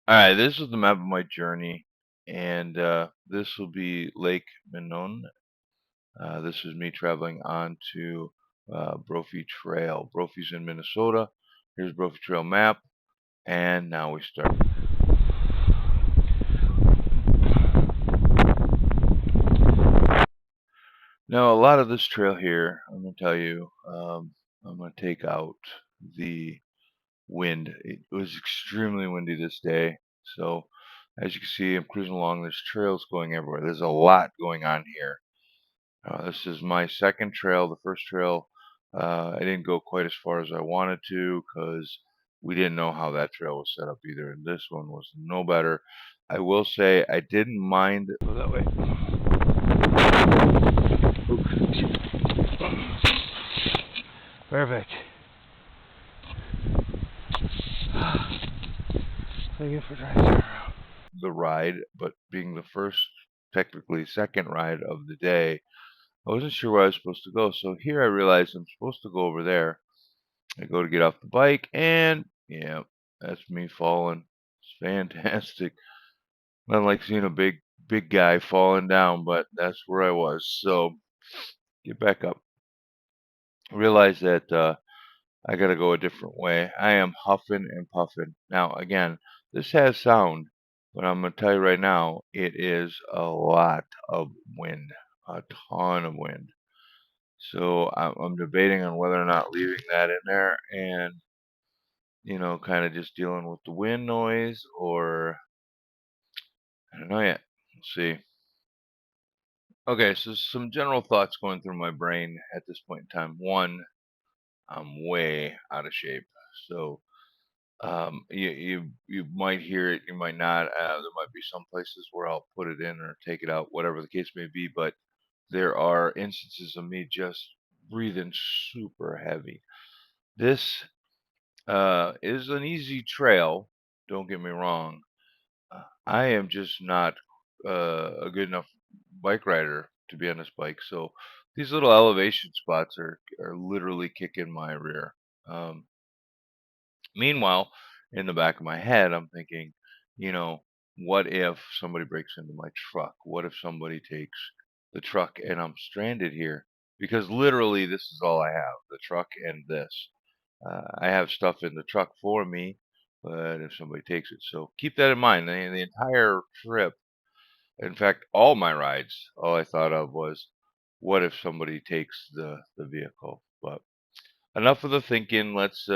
All right, this is the map of my journey, and this will be Lake Minnon. This is me traveling on to Brophy Trail. Brophy's in Minnesota. Here's Brophy Trail map, and now we start. Now, a lot of this trail here, I'm going to tell you, I'm going to take out the wind. It was extremely windy this day, so as you can see, I'm cruising along. There's trails going everywhere. There's a lot going on here. This is my second trail. The first trail, I didn't go quite as far as I wanted to because we didn't know how that trail was set up either. And this one was no better. I will say I didn't mind. Go that way. Perfect. Thank you for driving. The ride, but being the first, technically second ride of the day, I wasn't sure where I was supposed to go. So here I realized I'm supposed to go over there. I go to get off the bike, and yeah, that's me falling. It's fantastic. Not like seeing a big guy falling down, but that's where I was. So get back up. Realize that I gotta go a different way. I am huffing and puffing. Now again, this has sound, but I'm gonna tell you right now, it is a lot of wind, a ton of wind. So I'm debating on whether or not leaving that in there and kind of just dealing with the wind noise, or I don't know yet. We'll see. Okay, so some general thoughts going through my brain at this point in time. One, I'm way out of shape. So you might hear it, you might not. There might be some places where I'll put it in or take it out, whatever the case may be. But there are instances of me just breathing super heavy. This is an easy trail. Don't get me wrong. I am just not a good enough bike rider to be on this bike. So these little elevation spots are literally kicking my rear. Um, Meanwhile, in the back of my head, I'm thinking, you know, what if somebody breaks into my truck? What if somebody takes the truck and I'm stranded here? Because literally, this is all I have, the truck and this. I have stuff in the truck for me, but if somebody takes it. So keep that in mind. The entire trip, in fact, all my rides, all I thought of was, what if somebody takes the vehicle? But enough of the thinking. Let's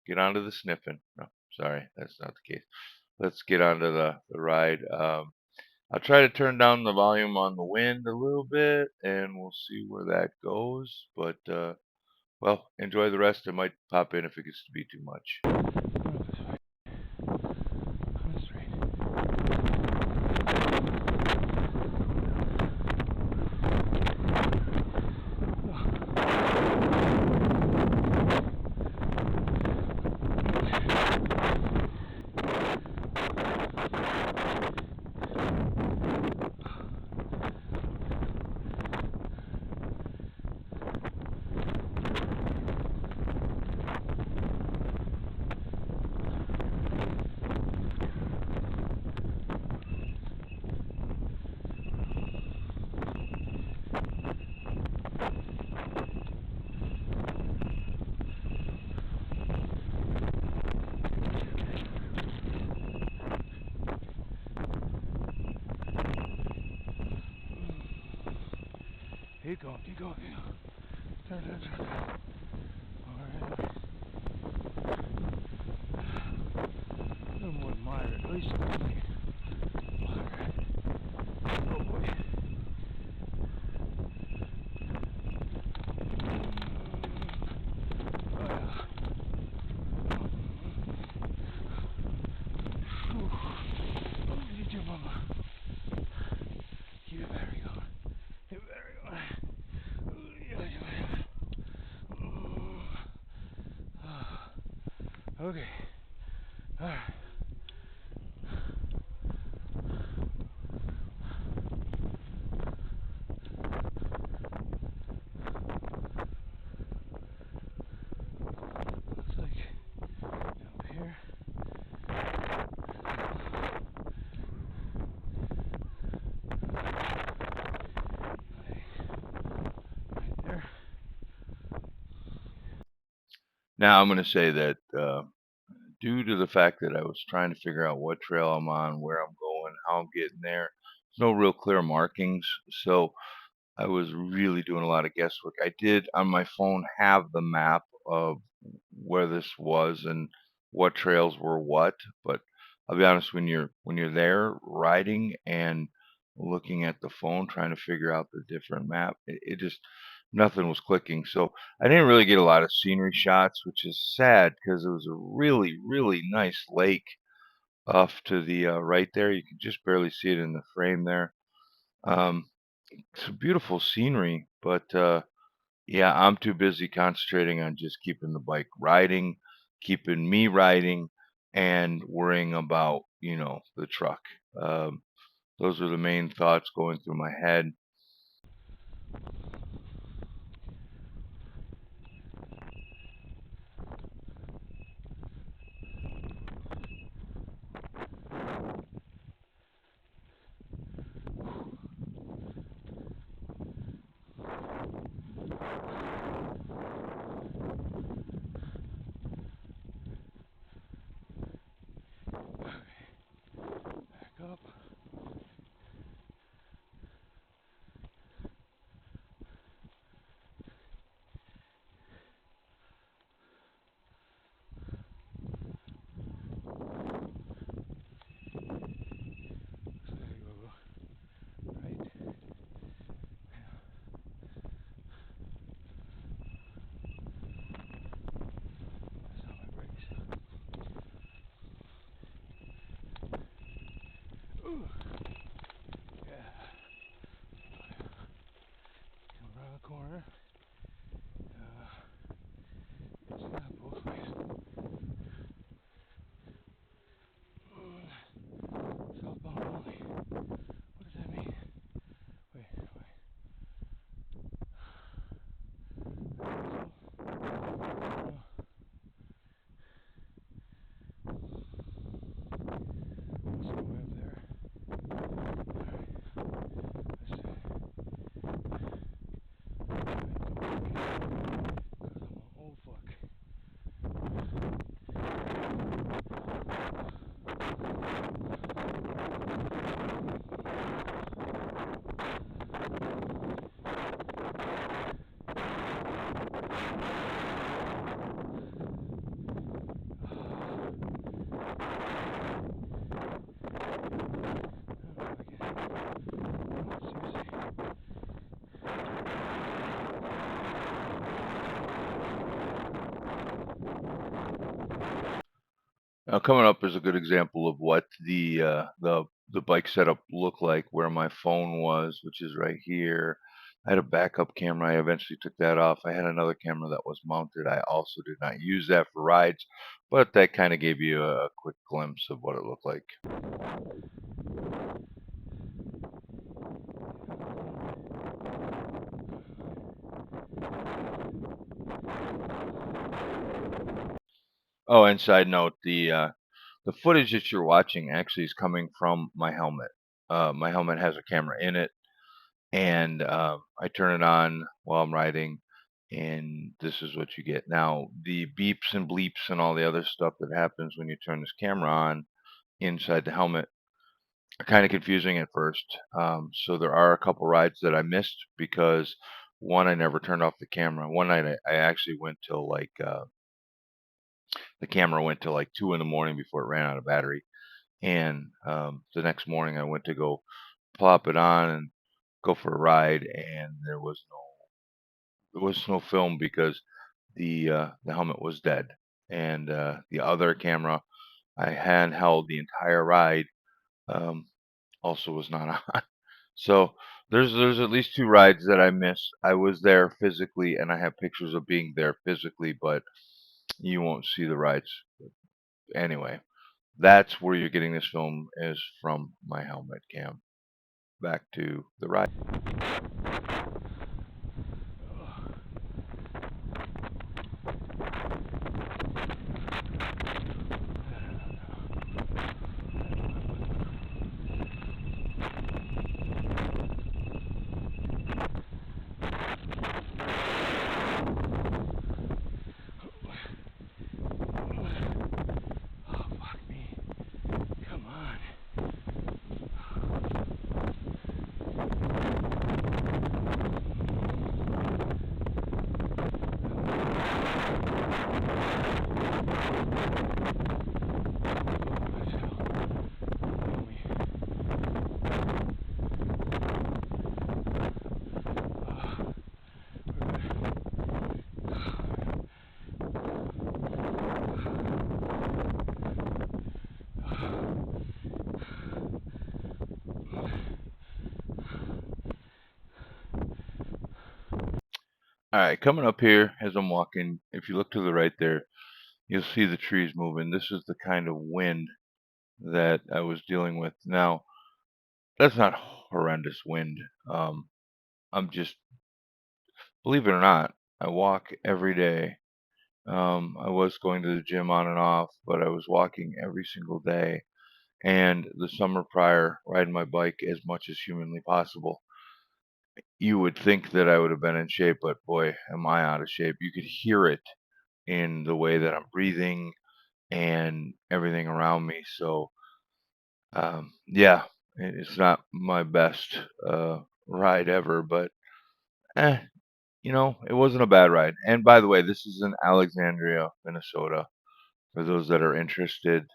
get on to the sniffing. No, sorry, that's not the case. Let's get on to the ride. I'll try to turn down the volume on the wind a little bit, and we'll see where that goes. But well, enjoy the rest. I might pop in if it gets to be too much. Keep going, keep going, keep going. Turn. Alright. A little more moderate, at least. Moderate. Oh boy. Oh yeah. Oh, you do, mama. Keep it battery going. Keep it battery going. Okay. Alright. Looks like up here. Now I'm going to say that due to the fact that I was trying to figure out what trail I'm on, where I'm going, how I'm getting there, there's no real clear markings. So I was really doing a lot of guesswork. I did on my phone have the map of where this was and what trails were what, but I'll be honest, when you're there riding and looking at the phone trying to figure out the different map, it just nothing was clicking. So I didn't really get a lot of scenery shots, which is sad because it was a really, really nice lake off to the right there. You can just barely see it in the frame there. Um, it's a beautiful scenery, but yeah, I'm too busy concentrating on just keeping the bike riding, keeping me riding, and worrying about, the truck. Um, those are the main thoughts going through my head. Back up. There you go. Right. That's how my brakes. Ooh. Yeah. Come around the corner. It's not both ways. Southbound only. What does that mean? Wait. No. Let's go up there. Alright. Let's see. Because I'm an old fuck. Now, coming up is a good example of what the bike setup looked like, where my phone was, which is right here. I had a backup camera. I eventually took that off. I had another camera that was mounted. I also did not use that for rides, but that kind of gave you a quick glimpse of what it looked like. Oh, and side note, the footage that you're watching actually is coming from my helmet. My helmet has a camera in it, and I turn it on while I'm riding, and this is what you get. Now, the beeps and bleeps and all the other stuff that happens when you turn this camera on inside the helmet are kind of confusing at first. So there are a couple rides that I missed because one, I never turned off the camera. One night I actually went till like the camera went till like 2 in the morning before it ran out of battery. And the next morning I went to go plop it on and go for a ride, and there was no film because the helmet was dead, and the other camera I handheld the entire ride um, also was not on. So there's at least two rides that I missed. I was there physically, and I have pictures of being there physically, but you won't see the rides anyway. That's where you're getting this film is from my helmet cam. Back to the ride. right, coming up here as I'm walking, if you look to the right there, you'll see the trees moving. This is the kind of wind that I was dealing with. Now, that's not horrendous wind. I'm just, believe it or not, I walk every day. I was going to the gym on and off, but I was walking every single day. And the summer prior, riding my bike as much as humanly possible. You would think that I would have been in shape, but boy, am I out of shape. You could hear it in the way that I'm breathing and everything around me. So, yeah, it's not my best ride ever, but eh, it wasn't a bad ride. And by the way, this is in Alexandria, Minnesota. For those that are interested,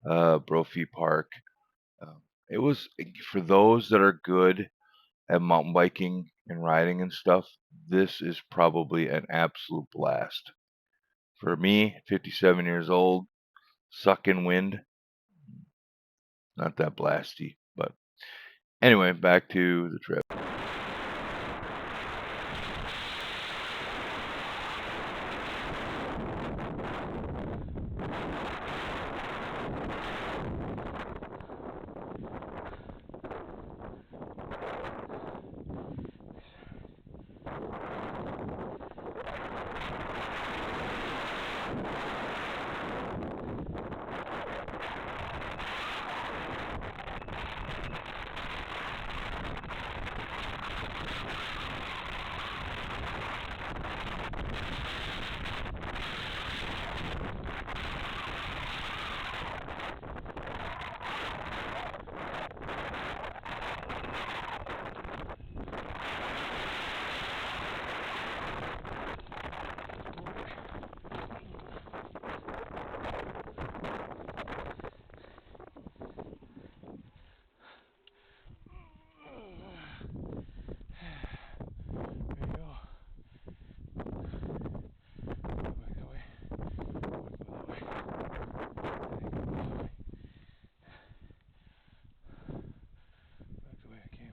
Brophy Park. It was for those that are good at mountain biking and riding and stuff. This is probably an absolute blast. For me, 57 years old, sucking wind, not that blasty. But anyway, back to the trip. There you go. Go back that way. Go that way. Back the way I came.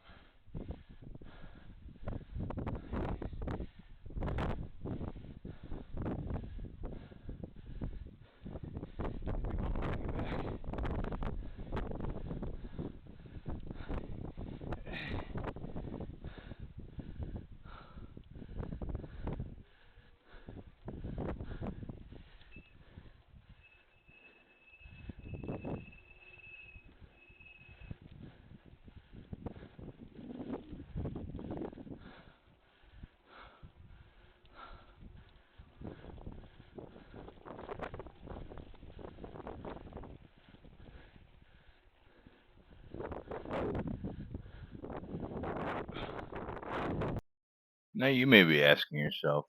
Now you may be asking yourself,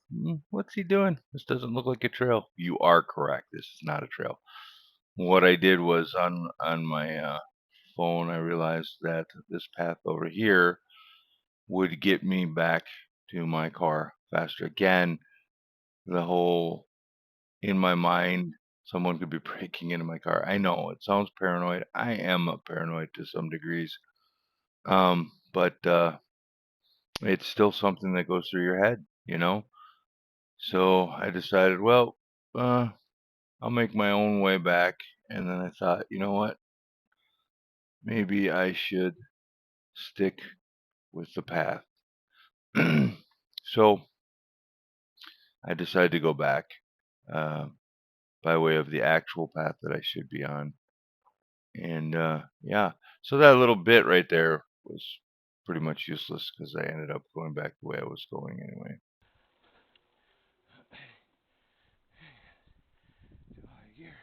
what's he doing? This doesn't look like a trail. You are correct. This is not a trail. What I did was on my phone, I realized that this path over here would get me back to my car faster. Again, the whole in my mind, someone could be breaking into my car. I know it sounds paranoid. I am a paranoid to some degrees. But it's still something that goes through your head. So I decided, well, I'll make my own way back. And then I thought, you know what? Maybe I should stick with the path. So I decided to go back uh, by way of the actual path that I should be on. And yeah, so that little bit right there was pretty much useless because I ended up going back the way I was going anyway. Too high gear.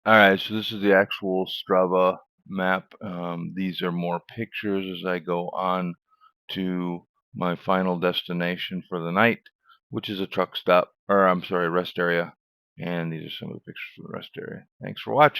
Alright, so this is the actual Strava map. These are more pictures as I go on to my final destination for the night, which is a truck stop, or I'm sorry, rest area. And these are some of the pictures from the rest area. Thanks for watching.